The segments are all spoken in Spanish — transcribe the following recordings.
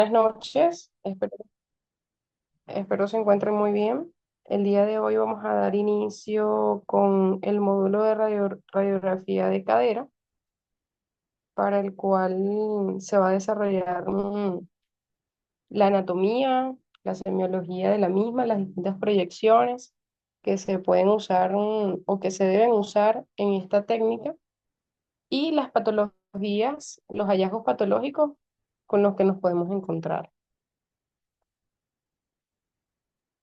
Buenas noches, espero se encuentren muy bien. El día de hoy vamos a dar inicio con el módulo de radiografía de cadera, para el cual se va a desarrollar la anatomía, la semiología de la misma, las distintas proyecciones que se pueden usar o que se deben usar en esta técnica y las patologías, los hallazgos patológicos con los que nos podemos encontrar.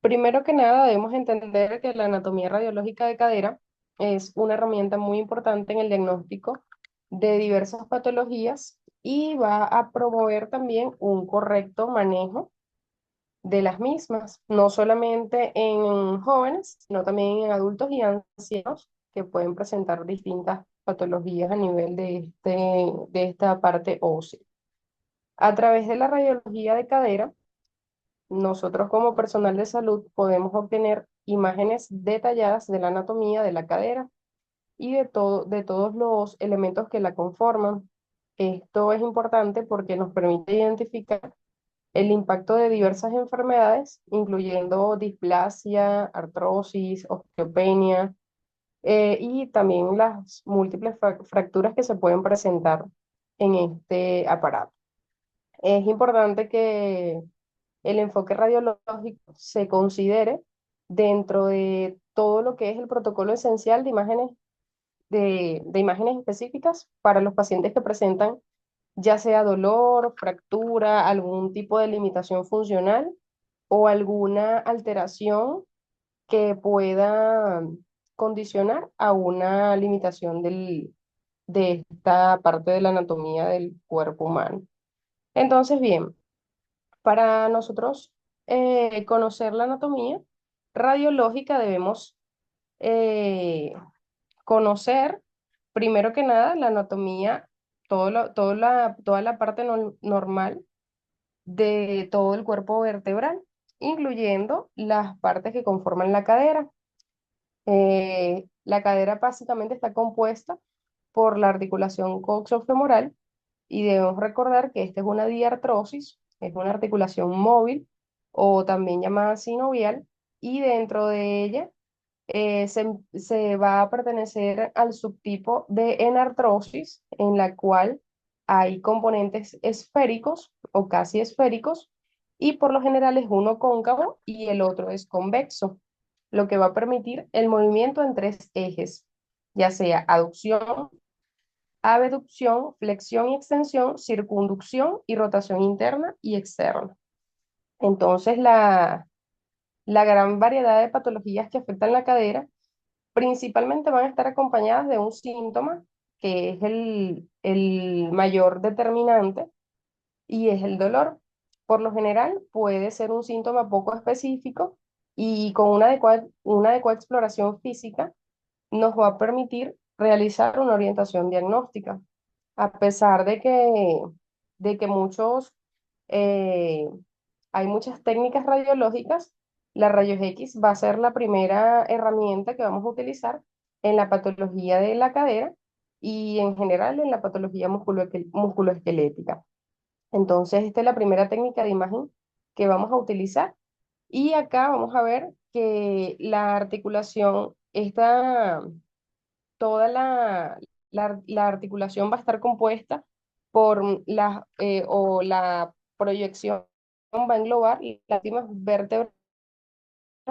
Primero que nada, debemos entender que la anatomía radiológica de cadera es una herramienta muy importante en el diagnóstico de diversas patologías y va a promover también un correcto manejo de las mismas, no solamente en jóvenes, sino también en adultos y ancianos que pueden presentar distintas patologías a nivel de esta parte ósea. A través de la radiología de cadera, nosotros como personal de salud podemos obtener imágenes detalladas de la anatomía de la cadera y de todos los elementos que la conforman. Esto es importante porque nos permite identificar el impacto de diversas enfermedades, incluyendo displasia, artrosis, osteopenia, y también las múltiples fracturas que se pueden presentar en este aparato. Es importante que el enfoque radiológico se considere dentro de todo lo que es el protocolo esencial de imágenes, de imágenes específicas para los pacientes que presentan ya sea dolor, fractura, algún tipo de limitación funcional o alguna alteración que pueda condicionar a una limitación de esta parte de la anatomía del cuerpo humano. Entonces, bien, para nosotros conocer la anatomía radiológica debemos eh, conocer, primero que nada, la anatomía, toda la parte normal de todo el cuerpo vertebral, incluyendo las partes que conforman la cadera. La cadera básicamente está compuesta por la articulación coxofemoral y debemos recordar que esta es una diartrosis, es una articulación móvil o también llamada sinovial, y dentro de ella se va a pertenecer al subtipo de enartrosis, en la cual hay componentes esféricos o casi esféricos, y por lo general es uno cóncavo y el otro es convexo, lo que va a permitir el movimiento en tres ejes, ya sea aducción, abducción, flexión y extensión, circunducción y rotación interna y externa. Entonces, la gran variedad de patologías que afectan la cadera principalmente van a estar acompañadas de un síntoma que es el mayor determinante, y es el dolor. Por lo general puede ser un síntoma poco específico, y con una adecuada exploración física nos va a permitir realizar una orientación diagnóstica. A pesar de que eh, hay muchas técnicas radiológicas, la rayos X va a ser la primera herramienta que vamos a utilizar en la patología de la cadera y en general en la patología musculoesquelética. Entonces, esta es la primera técnica de imagen que vamos a utilizar. Y acá vamos a ver que la articulación, toda la articulación va a estar compuesta por la proyección va a englobar las últimas vértebras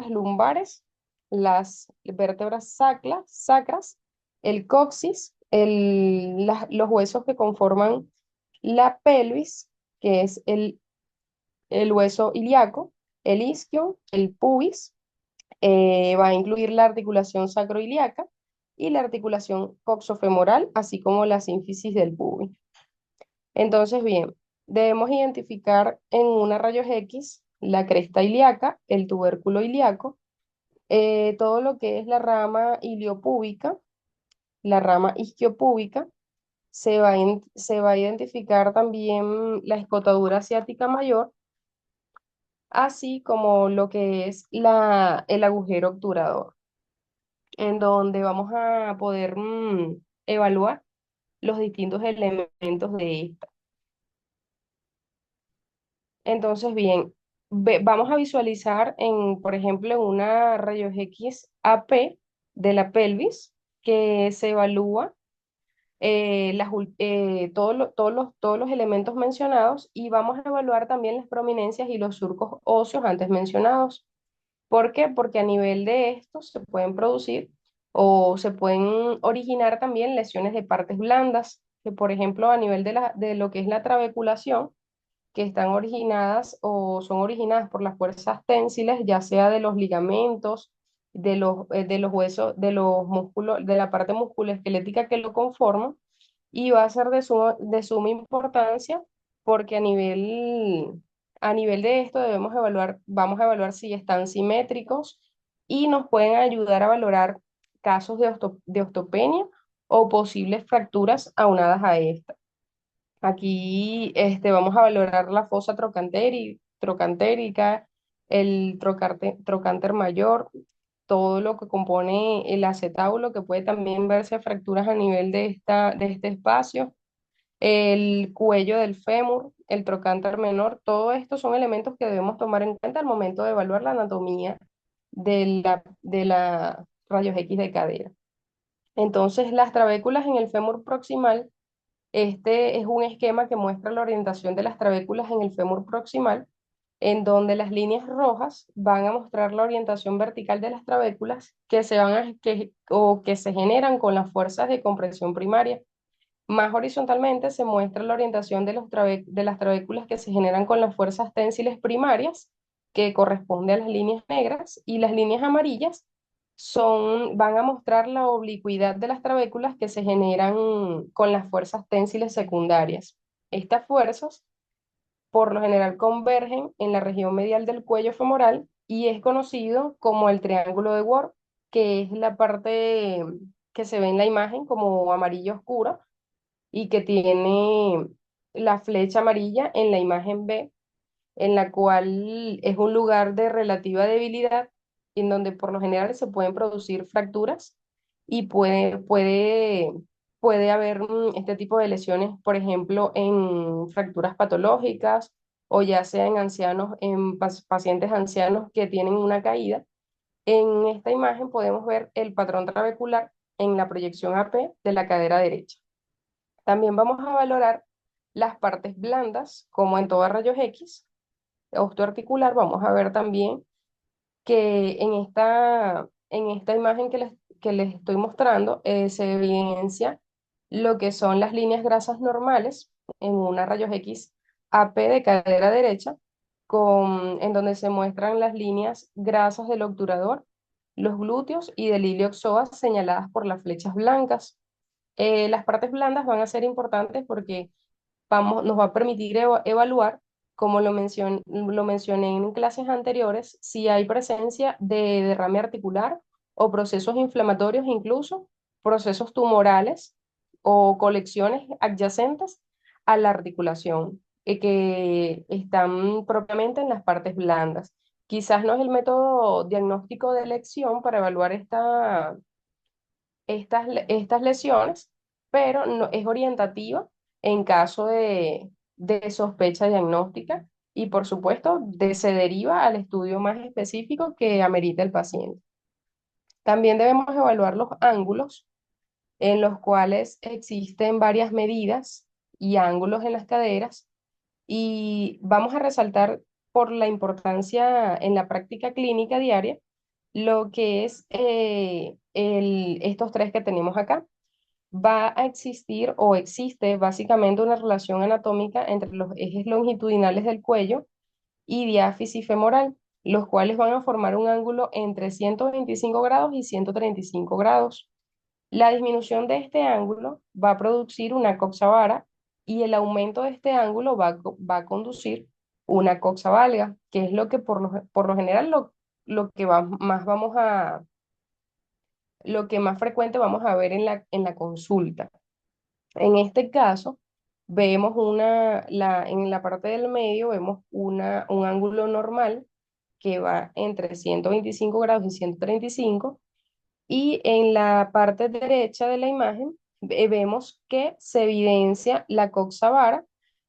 lumbares, las vértebras sacras, el coxis, los huesos que conforman la pelvis, que es el hueso ilíaco, el isquio, el pubis, va a incluir la articulación sacroiliaca y la articulación coxofemoral, así como la sínfisis del pubis. Entonces, bien, debemos identificar en una rayos X la cresta ilíaca, el tubérculo ilíaco, todo lo que es la rama iliopúbica, la rama isquiopúbica. Se va a identificar también la escotadura ciática mayor, así como lo que es el agujero obturador, en donde vamos a poder evaluar los distintos elementos de esta. Entonces, bien, vamos a visualizar por ejemplo, en una rayos X AP de la pelvis que se evalúa todos los elementos mencionados y vamos a evaluar también las prominencias y los surcos óseos antes mencionados. ¿Por qué? Porque a nivel de estos se pueden producir o se pueden originar también lesiones de partes blandas, que por ejemplo a nivel de lo que es la trabeculación, que están originadas o son originadas por las fuerzas ténsiles, ya sea de los ligamentos, de los huesos, de los músculos, de la parte musculoesquelética que lo conforman, y va a ser de suma importancia porque a nivel de esto vamos a evaluar si están simétricos y nos pueden ayudar a valorar casos de osteopenia o posibles fracturas aunadas a esta. Aquí vamos a valorar la fosa trocantérica, trocánter mayor, todo lo que compone el acetábulo, que puede también verse fracturas a nivel de este espacio, el cuello del fémur, el trocánter menor, todo esto son elementos que debemos tomar en cuenta al momento de evaluar la anatomía de la rayos X de cadera. Entonces, las trabéculas en el fémur proximal, este es un esquema que muestra la orientación de las trabéculas en el fémur proximal, en donde las líneas rojas van a mostrar la orientación vertical de las trabéculas o que se generan con las fuerzas de compresión primaria. Más horizontalmente se muestra la orientación de las trabéculas que se generan con las fuerzas ténsiles primarias, que corresponde a las líneas negras, y las líneas amarillas van a mostrar la oblicuidad de las trabéculas que se generan con las fuerzas ténsiles secundarias. Estas fuerzas, por lo general, convergen en la región medial del cuello femoral y es conocido como el triángulo de Ward, que es la parte que se ve en la imagen como amarillo oscuro y que tiene la flecha amarilla en la imagen B, en la cual es un lugar de relativa debilidad, en donde por lo general se pueden producir fracturas y puede haber este tipo de lesiones, por ejemplo, en fracturas patológicas o ya sea en ancianos, en pacientes ancianos que tienen una caída. En esta imagen podemos ver el patrón trabecular en la proyección AP de la cadera derecha. También vamos a valorar las partes blandas, como en todo rayos X, osteoarticular. Vamos a ver también que en esta imagen que les estoy mostrando se evidencia lo que son las líneas grasas normales en una rayos X AP de cadera derecha, en donde se muestran las líneas grasas del obturador, los glúteos y del ilioxoas señaladas por las flechas blancas. Las partes blandas van a ser importantes porque nos va a permitir evaluar, como lo mencioné en clases anteriores, si hay presencia de derrame articular o procesos inflamatorios, incluso procesos tumorales o colecciones adyacentes a la articulación, que están propiamente en las partes blandas. Quizás no es el método diagnóstico de elección para evaluar estas lesiones, pero es orientativa en caso de sospecha diagnóstica y por supuesto se deriva al estudio más específico que amerita el paciente. También debemos evaluar los ángulos en los cuales existen varias medidas y ángulos en las caderas y vamos a resaltar por la importancia en la práctica clínica diaria lo que es estos tres que tenemos acá. Va a existir o existe básicamente una relación anatómica entre los ejes longitudinales del cuello y diáfisis femoral, los cuales van a formar un ángulo entre 125 grados y 135 grados. La disminución de este ángulo va a producir una coxa vara y el aumento de este ángulo va a conducir una coxa valga, que es lo que por lo general lo que más lo que más frecuente vamos a ver en la consulta. En este caso, vemos en la parte del medio vemos un ángulo normal que va entre 125 grados y 135, y en la parte derecha de la imagen vemos que se evidencia la coxa vara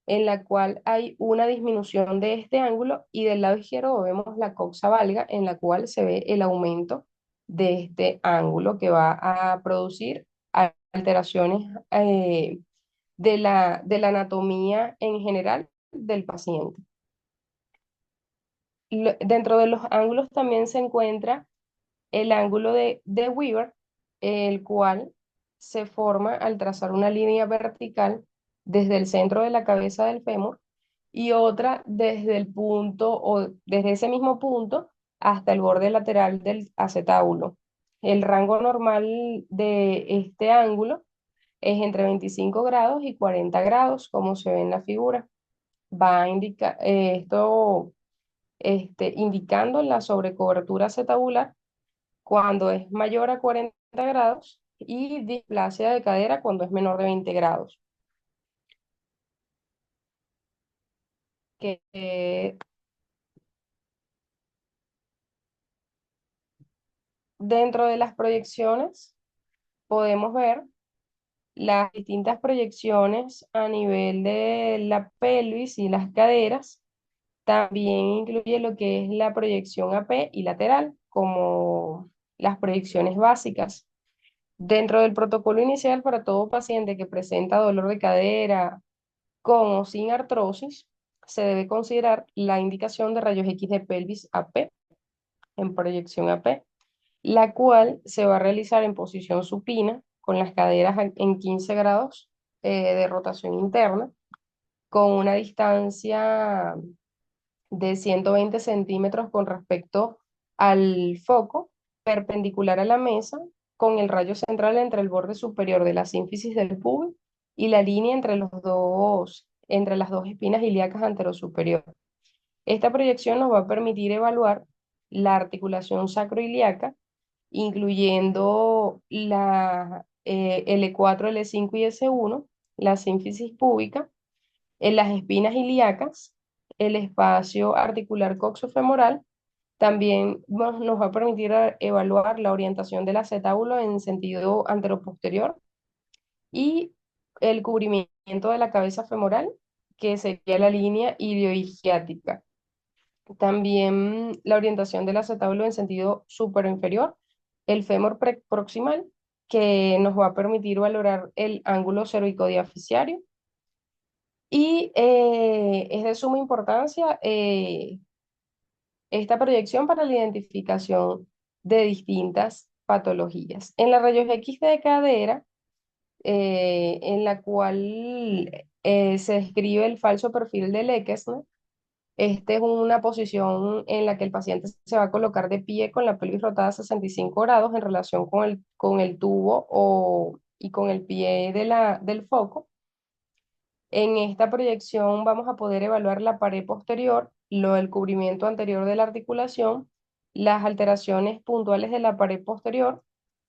en la cual hay una disminución de este ángulo y del lado izquierdo vemos la coxa valga en la cual se ve el aumento de este ángulo que va a producir alteraciones de la anatomía en general del paciente. Dentro de los ángulos también se encuentra el ángulo de Weaver, el cual se forma al trazar una línea vertical desde el centro de la cabeza del fémur y otra desde el punto o desde ese mismo punto hasta el borde lateral del acetábulo. El rango normal de este ángulo es entre 25 grados y 40 grados, como se ve en la figura. Va a indicar esto indicando la sobrecobertura acetabular cuando es mayor a 40 grados y displasia de cadera cuando es menor de 20 grados. Que, dentro de las proyecciones podemos ver las distintas proyecciones a nivel de la pelvis y las caderas. También incluye lo que es la proyección AP y lateral, como las proyecciones básicas. Dentro del protocolo inicial para todo paciente que presenta dolor de cadera con o sin artrosis, se debe considerar la indicación de rayos X de pelvis AP en proyección AP, la cual se va a realizar en posición supina con las caderas en 15 grados de rotación interna, con una distancia de 120 centímetros con respecto al foco, perpendicular a la mesa, con el rayo central entre el borde superior de la sínfisis del pubis y la línea entre las dos espinas ilíacas anterosuperior. Esta proyección nos va a permitir evaluar la articulación sacroiliaca, incluyendo la L4, L5 y S1, la sínfisis púbica, en las espinas ilíacas, el espacio articular coxofemoral. También nos va a permitir evaluar la orientación del acetábulo en sentido anteroposterior y el cubrimiento de la cabeza femoral, que sería la línea ilioisquiática. También la orientación del acetábulo en sentido superinferior, el fémur proximal, que nos va a permitir valorar el ángulo cervicodiafisiario. Y es de suma importancia esta proyección para la identificación de distintas patologías. En la rayos X de cadera, en la cual se describe el falso perfil de Lekesner. Este es una posición en la que el paciente se va a colocar de pie con la pelvis rotada a 65 grados en relación con el tubo y con el pie del foco. En esta proyección vamos a poder evaluar la pared posterior, el cubrimiento anterior de la articulación, las alteraciones puntuales de la pared posterior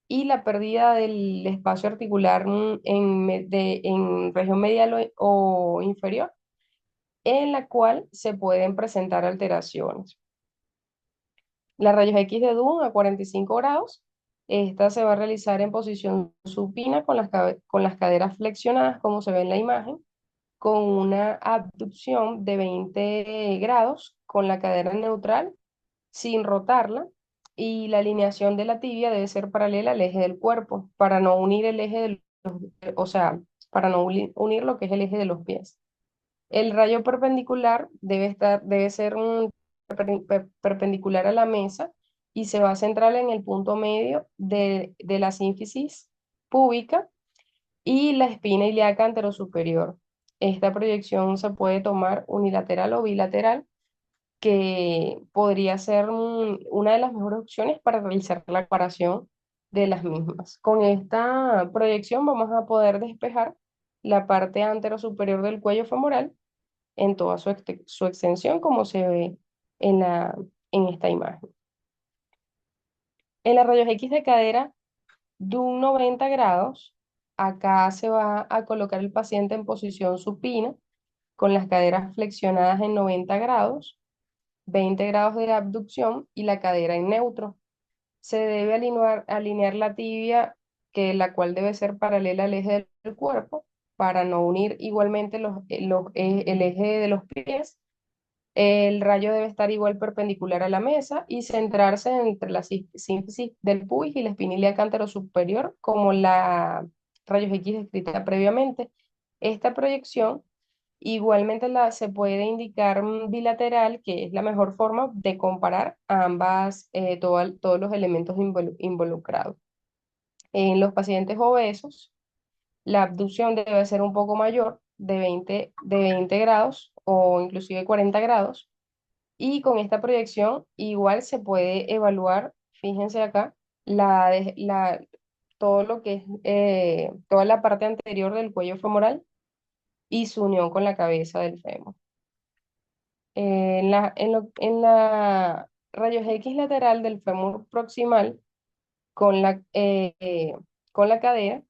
y la pérdida del espacio articular en región medial o inferior, en la cual se pueden presentar alteraciones. La rayos X de Dunn a 45 grados, esta se va a realizar en posición supina con las caderas flexionadas, como se ve en la imagen, con una abducción de 20 grados con la cadera neutral sin rotarla, y la alineación de la tibia debe ser paralela al eje del cuerpo para no unir el eje o sea, para no unir lo que es el eje de los pies. El rayo perpendicular debe ser perpendicular a la mesa y se va a centrar en el punto medio de la sínfisis púbica y la espina ilíaca anterosuperior. Esta proyección se puede tomar unilateral o bilateral, que podría ser una de las mejores opciones para realizar la comparación de las mismas. Con esta proyección vamos a poder despejar la parte anterosuperior del cuello femoral en toda su extensión, como se ve en, en esta imagen. En la rayos X de cadera de un 90 grados, acá se va a colocar el paciente en posición supina, con las caderas flexionadas en 90 grados, 20 grados de abducción y la cadera en neutro. Se debe alinear la tibia, la cual debe ser paralela al eje del cuerpo, para no unir igualmente el eje de los pies. El rayo debe estar igual perpendicular a la mesa y centrarse entre la sínfisis del pubis y la espina ilíaca anterosuperior, como la rayos X descrita previamente. Esta proyección igualmente se puede indicar bilateral, que es la mejor forma de comparar ambas, todos los elementos involucrados. En los pacientes obesos, la abducción debe ser un poco mayor, de veinte grados o inclusive 40 grados, y con esta proyección igual se puede evaluar, fíjense acá, todo lo que es toda la parte anterior del cuello femoral y su unión con la cabeza del fémur. En la rayos X lateral del fémur proximal con la cadera,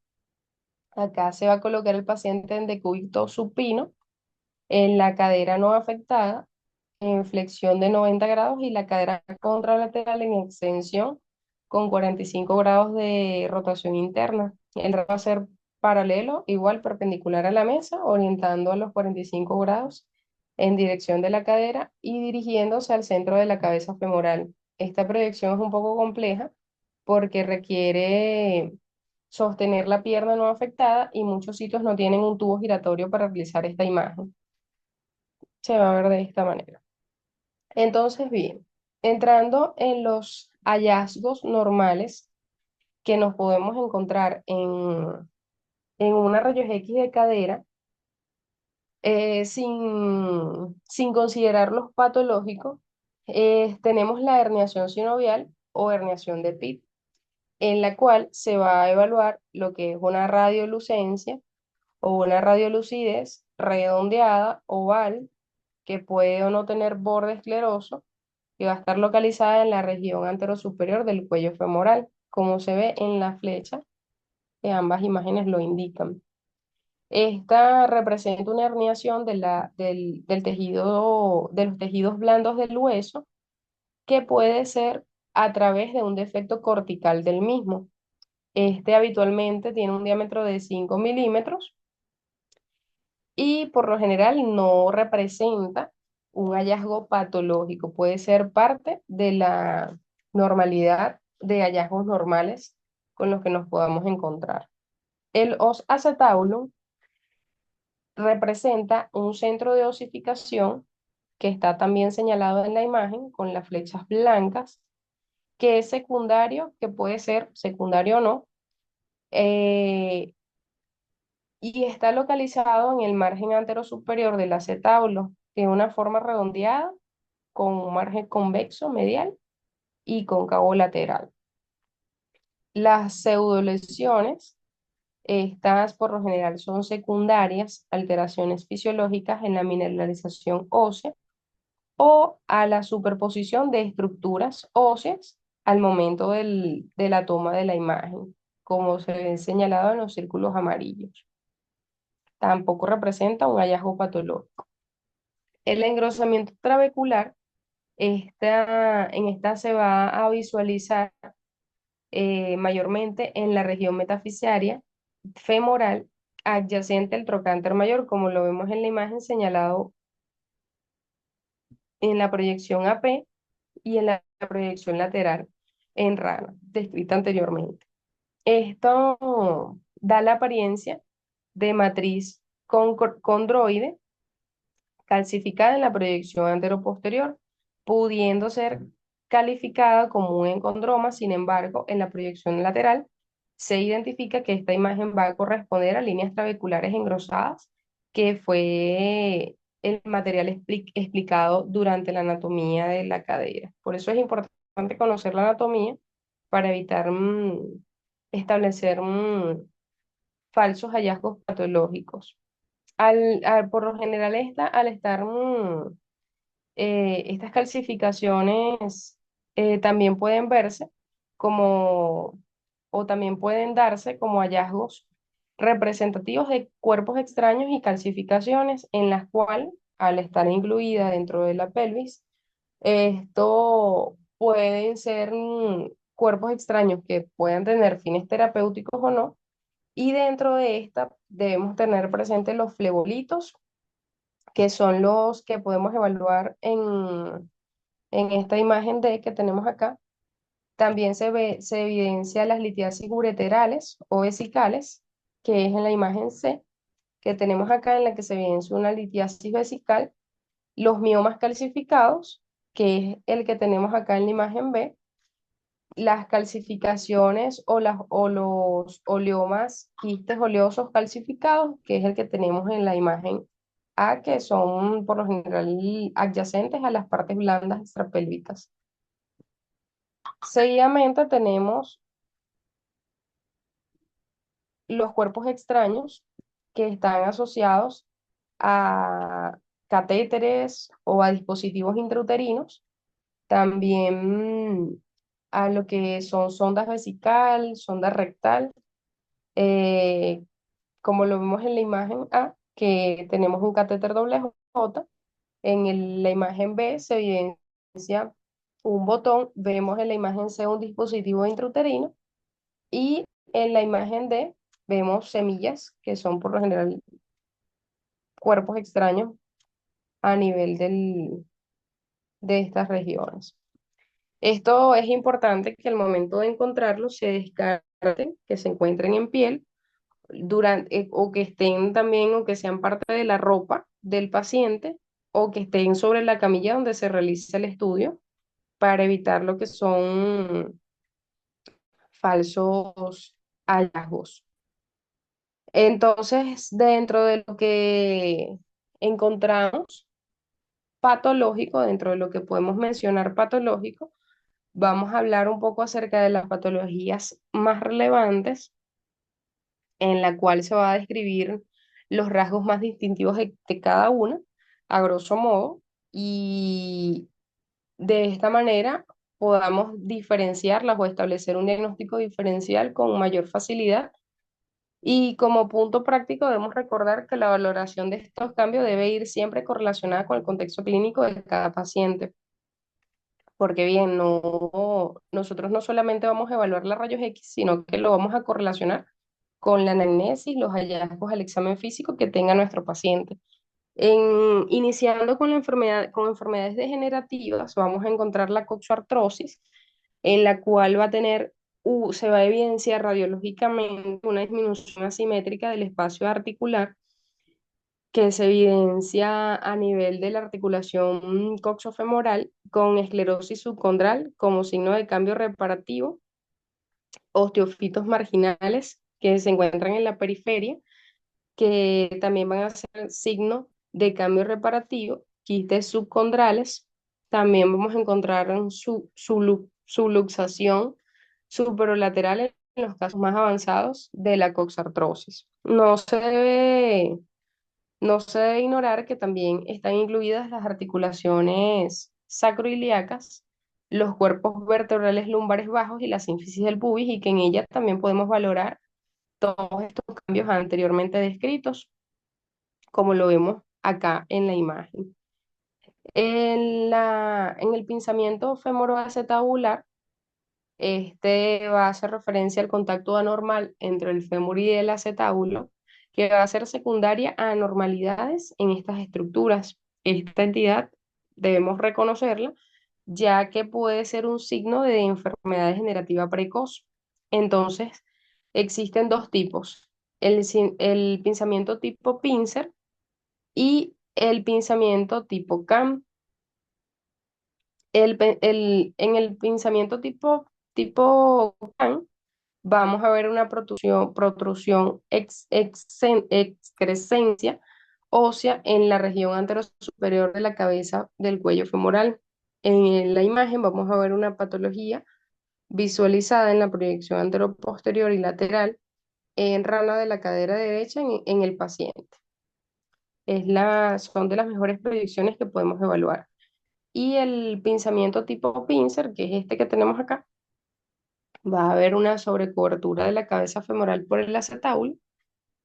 acá se va a colocar el paciente en decúbito supino, en la cadera no afectada, en flexión de 90 grados y la cadera contralateral en extensión con 45 grados de rotación interna. El va a ser paralelo, igual perpendicular a la mesa, orientando a los 45 grados en dirección de la cadera y dirigiéndose al centro de la cabeza femoral. Esta proyección es un poco compleja porque requiere sostener la pierna no afectada y muchos sitios no tienen un tubo giratorio para realizar esta imagen. Se va a ver de esta manera. Entonces, bien, entrando en los hallazgos normales que nos podemos encontrar en una rayos X de cadera, sin considerar los patológicos, tenemos la herniación sinovial o herniación de Pitt, en la cual se va a evaluar lo que es una radiolucencia o una radiolucidez redondeada, oval, que puede o no tener borde escleroso, que va a estar localizada en la región anterosuperior del cuello femoral, como se ve en la flecha, que ambas imágenes lo indican. Esta representa una herniación del tejido, de los tejidos blandos del hueso, que puede ser a través de un defecto cortical del mismo. Este habitualmente tiene un diámetro de 5 milímetros y por lo general no representa un hallazgo patológico, puede ser parte de la normalidad de hallazgos normales con los que nos podamos encontrar. El os acetabulum representa un centro de osificación que está también señalado en la imagen con las flechas blancas, que es secundario, que puede ser secundario o no, eh, y está localizado en el margen anterosuperior del acetábulo. Tiene una forma redondeada con un margen convexo medial y cóncavo lateral. Las pseudolesiones, estas por lo general son secundarias, alteraciones fisiológicas en la mineralización ósea o a la superposición de estructuras óseas al momento de la toma de la imagen, como se ve señalado en los círculos amarillos. Tampoco representa un hallazgo patológico. El engrosamiento trabecular, en esta se va a visualizar mayormente en la región metafisiaria femoral adyacente al trocánter mayor, como lo vemos en la imagen señalado en la proyección AP y en la proyección lateral en rana, descrita anteriormente. Esto da la apariencia de matriz condroide calcificada en la proyección anteroposterior, pudiendo ser calificada como un encondroma. Sin embargo, en la proyección lateral se identifica que esta imagen va a corresponder a líneas trabeculares engrosadas, que fue el material explicado durante la anatomía de la cadera. Por eso es importante conocer la anatomía para evitar establecer falsos hallazgos patológicos. Por lo general, al estar estas calcificaciones también pueden verse como, o también pueden darse como hallazgos representativos de cuerpos extraños y calcificaciones en las cuales, al estar incluida dentro de la pelvis, esto pueden ser cuerpos extraños que puedan tener fines terapéuticos o no, Y dentro de esta debemos tener presentes los flebolitos, que son los que podemos evaluar en esta imagen D que tenemos acá. También se evidencia las litiasis ureterales o vesicales, que es en la imagen C, que tenemos acá en la que se evidencia una litiasis vesical, los miomas calcificados, que es el que tenemos acá en la imagen B, las calcificaciones o los oleomas, quistes oleosos calcificados, que es el que tenemos en la imagen A, que son por lo general adyacentes a las partes blandas extrapélvicas. Seguidamente tenemos los cuerpos extraños que están asociados a catéteres o a dispositivos intrauterinos, también a lo que son sondas vesical, sonda rectal, eh, como lo vemos en la imagen A, que tenemos un catéter doble J, la imagen B se evidencia un botón, vemos en la imagen C un dispositivo intrauterino y en la imagen D vemos semillas, que son por lo general cuerpos extraños a nivel de estas regiones. Esto es importante que al momento de encontrarlos se descarten, que se encuentren en piel o que estén también o que sean parte de la ropa del paciente o que estén sobre la camilla donde se realiza el estudio para evitar lo que son falsos hallazgos. Entonces, dentro de lo que encontramos patológico, dentro de lo que podemos mencionar patológico, vamos a hablar un poco acerca de las patologías más relevantes, en la cual se va a describir los rasgos más distintivos de cada una, a grosso modo, y de esta manera podamos diferenciarlas o establecer un diagnóstico diferencial con mayor facilidad. Y como punto práctico, debemos recordar que la valoración de estos cambios debe ir siempre correlacionada con el contexto clínico de cada paciente, porque bien, nosotros no solamente vamos a evaluar la rayos X, sino que lo vamos a correlacionar con la anamnesis, los hallazgos al examen físico que tenga nuestro paciente. Iniciando con con enfermedades degenerativas, vamos a encontrar la coxoartrosis, en la cual se va a evidenciar radiológicamente una disminución asimétrica del espacio articular que se evidencia a nivel de la articulación coxofemoral con esclerosis subcondral como signo de cambio reparativo, osteofitos marginales que se encuentran en la periferia, que también van a ser signo de cambio reparativo, quistes subcondrales, también vamos a encontrar subluxación superolateral en los casos más avanzados de la coxartrosis. No se debe ignorar que también están incluidas las articulaciones sacroiliacas, los cuerpos vertebrales lumbares bajos y la sínfisis del pubis, y que en ella también podemos valorar todos estos cambios anteriormente descritos, como lo vemos acá en la imagen. En el pinzamiento femoroacetabular, este va a hacer referencia al contacto anormal entre el fémur y el acetábulo, que va a ser secundaria a anormalidades en estas estructuras. Esta entidad debemos reconocerla, ya que puede ser un signo de enfermedad degenerativa precoz. Entonces, existen dos tipos, el pinzamiento tipo pincer y el pinzamiento tipo CAM. En el pinzamiento tipo CAM, vamos a ver una protrusión excrescencia ósea en la región anterosuperior de la cabeza del cuello femoral. En la imagen vamos a ver una patología visualizada en la proyección anteroposterior y lateral en rana de la cadera derecha en el paciente. Son de las mejores proyecciones que podemos evaluar. Y el pinzamiento tipo pincer, que es este que tenemos acá, va a haber una sobrecobertura de la cabeza femoral por el acetábulo,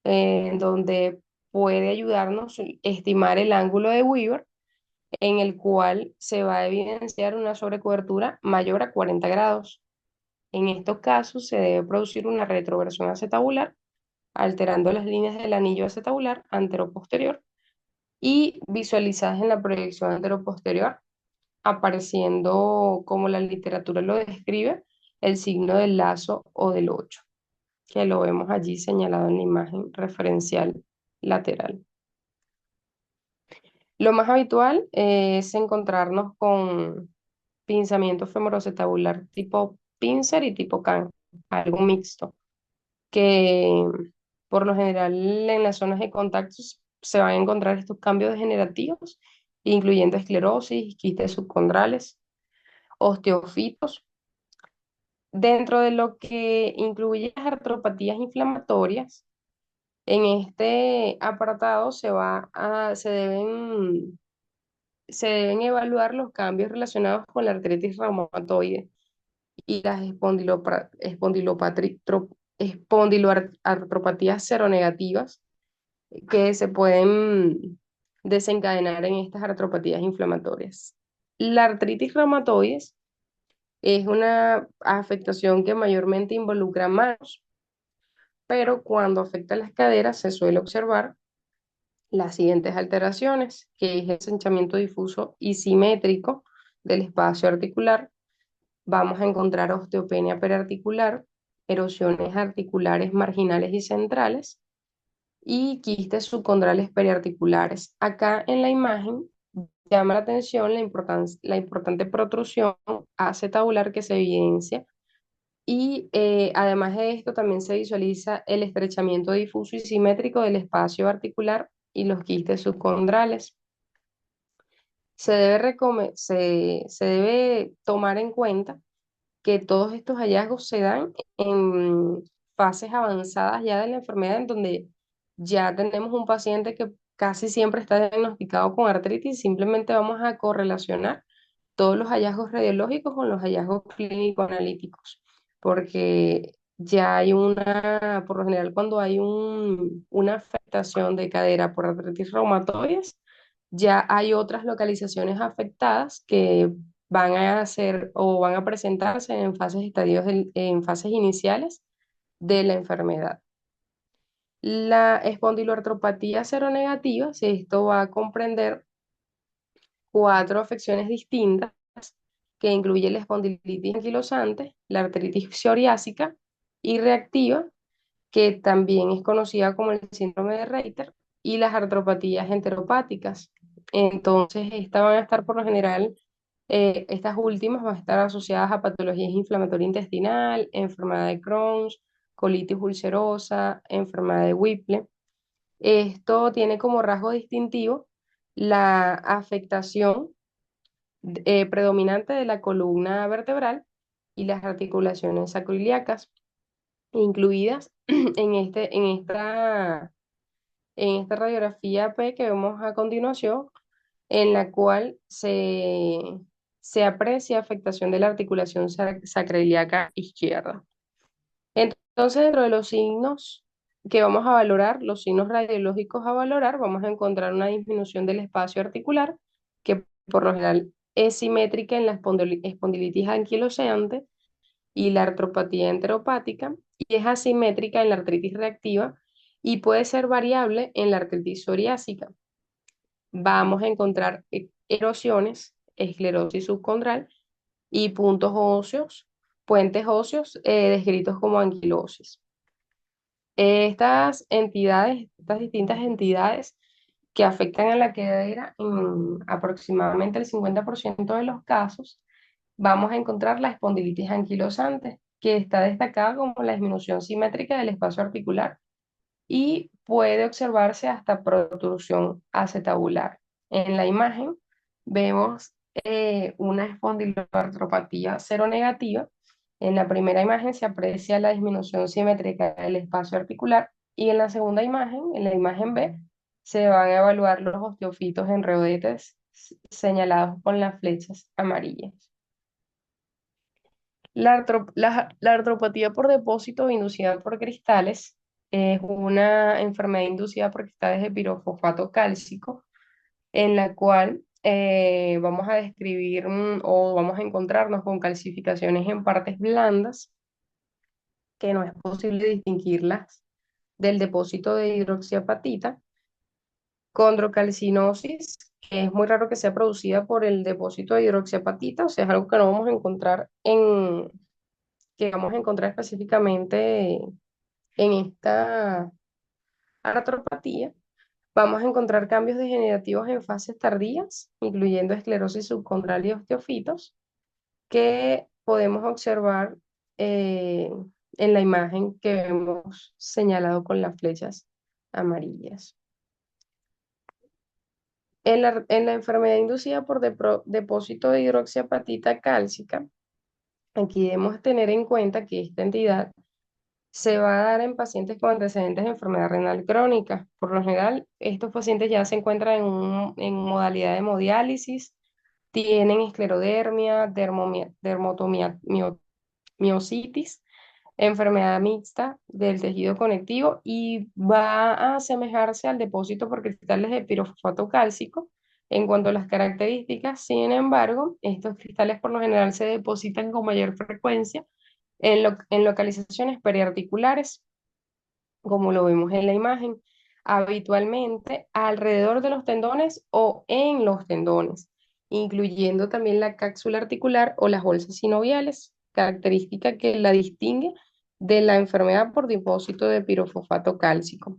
en donde puede ayudarnos a estimar el ángulo de Weaver, en el cual se va a evidenciar una sobrecobertura mayor a 40 grados. En estos casos se debe producir una retroversión acetabular alterando las líneas del anillo acetabular antero-posterior y visualizadas en la proyección antero-posterior, apareciendo, como la literatura lo describe, el signo del lazo o del 8, que lo vemos allí señalado en la imagen referencial lateral. Lo más habitual es encontrarnos con pinzamiento femoroacetabular tipo pincer y tipo can, algo mixto, que por lo general en las zonas de contactos se van a encontrar estos cambios degenerativos, incluyendo esclerosis, quistes subcondrales, osteofitos. Dentro de lo que incluye las artropatías inflamatorias, en este apartado se deben evaluar los cambios relacionados con la artritis reumatoide y las espondiloartropatías seronegativas que se pueden desencadenar en estas artropatías inflamatorias. La artritis reumatoide es una afectación que mayormente involucra manos, pero cuando afecta las caderas se suele observar las siguientes alteraciones, que es el ensanchamiento difuso y simétrico del espacio articular. Vamos a encontrar osteopenia periarticular, erosiones articulares marginales y centrales y quistes subcondrales periarticulares. Acá en la imagen llama la atención la importante protrusión acetabular que se evidencia y además de esto también se visualiza el estrechamiento difuso y simétrico del espacio articular y los quistes subcondrales. Se debe tomar en cuenta que todos estos hallazgos se dan en fases avanzadas ya de la enfermedad, en donde ya tenemos un paciente que casi siempre está diagnosticado con artritis, simplemente vamos a correlacionar todos los hallazgos radiológicos con los hallazgos clínico-analíticos, porque ya hay por lo general cuando hay una afectación de cadera por artritis reumatoides, ya hay otras localizaciones afectadas que van a hacer o van a presentarse en fases iniciales de la enfermedad. La espondiloartropatía seronegativa, si esto va a comprender cuatro afecciones distintas que incluye la espondilitis anquilosante, la artritis psoriásica y reactiva, que también es conocida como el síndrome de Reiter, y las artropatías enteropáticas. Entonces, estas van a estar por lo general, estas últimas van a estar asociadas a patologías inflamatorias intestinal, enfermedad de Crohn's, colitis ulcerosa, enfermedad de Whipple. Esto tiene como rasgo distintivo la afectación predominante de la columna vertebral y las articulaciones sacroiliacas, incluidas en esta radiografía P que vemos a continuación, en la cual se aprecia afectación de la articulación sacroiliaca izquierda. Entonces, dentro de los signos que vamos a valorar, los signos radiológicos a valorar, vamos a encontrar una disminución del espacio articular, que por lo general es simétrica en la espondilitis anquilosante y la artropatía enteropática, y es asimétrica en la artritis reactiva y puede ser variable en la artritis psoriásica. Vamos a encontrar erosiones, esclerosis subcondral y puntos óseos, puentes óseos descritos como anquilosis. Estas distintas entidades que afectan a la cadera, en aproximadamente el 50% de los casos, vamos a encontrar la espondilitis anquilosante, que está destacada como la disminución simétrica del espacio articular y puede observarse hasta protrusión acetabular. En la imagen vemos una espondiloartropatía seronegativa. En la primera imagen se aprecia la disminución simétrica del espacio articular y en la segunda imagen, en la imagen B, se van a evaluar los osteofitos en reodetes señalados con las flechas amarillas. La artropatía por depósito inducida por cristales es una enfermedad inducida por cristales de pirofosfato cálcico, en la cual vamos a describir o vamos a encontrarnos con calcificaciones en partes blandas que no es posible distinguirlas del depósito de hidroxiapatita, condrocalcinosis, que es muy raro que sea producida por el depósito de hidroxiapatita, o sea, es algo que no vamos a encontrar que vamos a encontrar específicamente en esta artropatía. Vamos a encontrar cambios degenerativos en fases tardías, incluyendo esclerosis subcondral y osteofitos, que podemos observar eh, en la imagen que hemos señalado con las flechas amarillas. En la enfermedad inducida por depósito de hidroxiapatita cálcica, aquí debemos tener en cuenta que esta entidad se va a dar en pacientes con antecedentes de enfermedad renal crónica. Por lo general, estos pacientes ya se encuentran en modalidad de hemodiálisis, tienen esclerodermia, dermotomia, miositis, enfermedad mixta del tejido conectivo y va a asemejarse al depósito por cristales de pirofosfato cálcico. En cuanto a las características, sin embargo, estos cristales por lo general se depositan con mayor frecuencia en localizaciones periarticulares, como lo vemos en la imagen, habitualmente alrededor de los tendones o en los tendones, incluyendo también la cápsula articular o las bolsas sinoviales, característica que la distingue de la enfermedad por depósito de pirofosfato cálcico.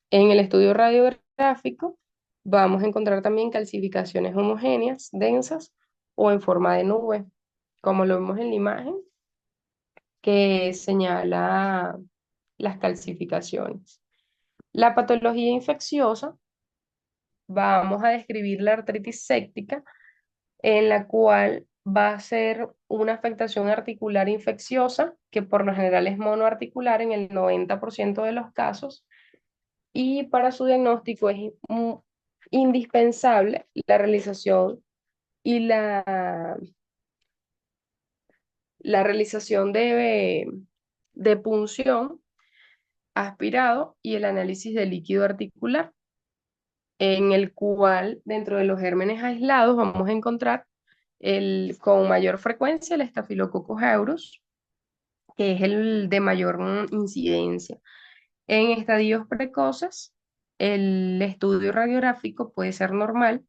En el estudio radiográfico vamos a encontrar también calcificaciones homogéneas, densas o en forma de nube, como lo vemos en la imagen que señala las calcificaciones. La patología infecciosa, vamos a describir la artritis séptica, en la cual va a ser una afectación articular infecciosa, que por lo general es monoarticular en el 90% de los casos, y para su diagnóstico es indispensable la realización y la realización de punción, aspirado y el análisis de líquido articular, en el cual dentro de los gérmenes aislados vamos a encontrar con mayor frecuencia el Staphylococcus aureus, que es el de mayor incidencia. En estadios precoces, el estudio radiográfico puede ser normal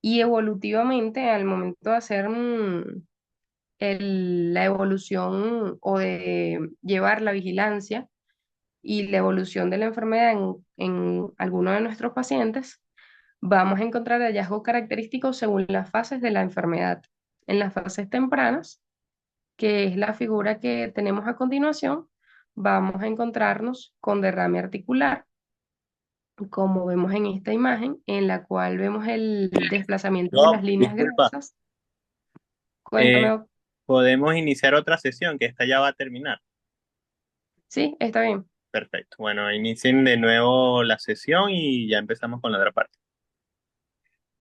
y evolutivamente al momento de hacer la evolución o de llevar la vigilancia y la evolución de la enfermedad en alguno de nuestros pacientes, vamos a encontrar hallazgos característicos según las fases de la enfermedad. En las fases tempranas, que es la figura que tenemos a continuación, vamos a encontrarnos con derrame articular, como vemos en esta imagen, en la cual vemos el desplazamiento de No, las líneas disculpa. gruesas. Eh, Cuéntame, Podemos iniciar otra sesión, que esta ya va a terminar. sí, está bien. Perfecto. Bueno, inicien de nuevo la sesión y ya empezamos con la otra parte.